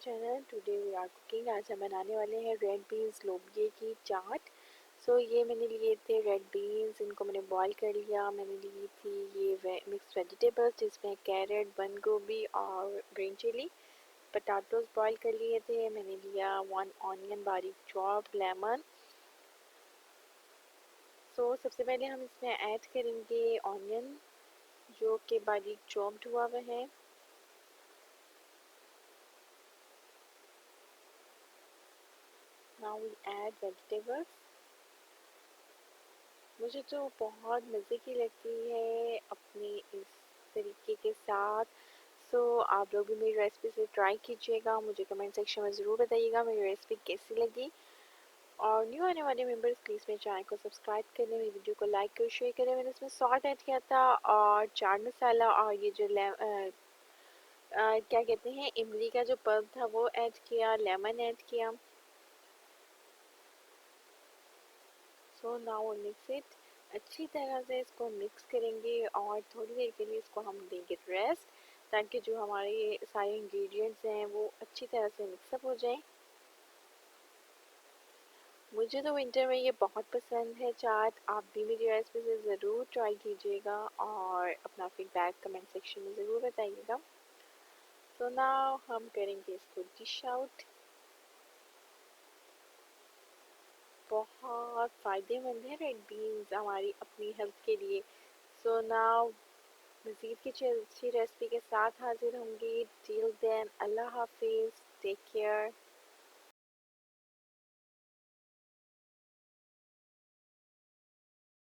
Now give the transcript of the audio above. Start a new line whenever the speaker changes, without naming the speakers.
Channel. Today we are cooking. आज हम बनाने वाले हैं रेड बीन्स लोबिया की चाट। ये मैंने लिए थे रेड बीन्स, इनको मैंने बॉईल कर लिया। मैंने ली थी ये मिक्स वेजिटेबल्स जिसमें कैरेट, बंद गोभी और ग्रीन चिली। पटाटोज बॉईल कर लिए थे। मैंने लिया 1 ऑनियन बारीक चॉप, लेमन। सबसे पहले हम इसमें ऐड करेंगे ऑनियन जो कि बारीक चॉप्ड हुआ हुआ है। Now we add vegetables. मुझे तो बहुत मज़े की लगती है अपने इस तरीके के साथ। आप लोग भी मेरी रेसिपी से ट्राई कीजिएगा। मुझे कमेंट सेक्शन में ज़रूर बताइएगा मेरी रेसिपी कैसी लगी। और न्यू आने वाले मेंबर्स प्लीज़ मेरे चैनल को सब्सक्राइब करें, मेरी वीडियो को लाइक और शेयर करें। मैंने इसमें सॉल्ट ऐड किया था और चाट मसाला और ये जो क्या कहते हैं इमली का जो पल्प था वो ऐड किया, लेमन ऐड किया। Now mix it. अच्छी तरह से इसको मिक्स करेंगे और थोड़ी देर के लिए इसको हम देंगे रेस्ट, ताकि जो हमारे सारे इंग्रेडिएंट्स हैं वो अच्छी तरह से मिक्सअप हो जाए। मुझे तो विंटर में ये बहुत पसंद है चाट। आप भी मेरी रेसिपी से ज़रूर ट्राई कीजिएगा और अपना फीडबैक कमेंट सेक्शन में ज़रूर बताइएगा। नाउ हम करेंगे इसको डिश आउट। बहुत फ़ायदेमंद है रेड बीन्स हमारी अपनी हेल्थ के लिए। नाउ मज़ीद की अच्छी रेसिपी के साथ हाजिर होंगी। टिल देन अल्लाह हाफिज़, टेक केयर।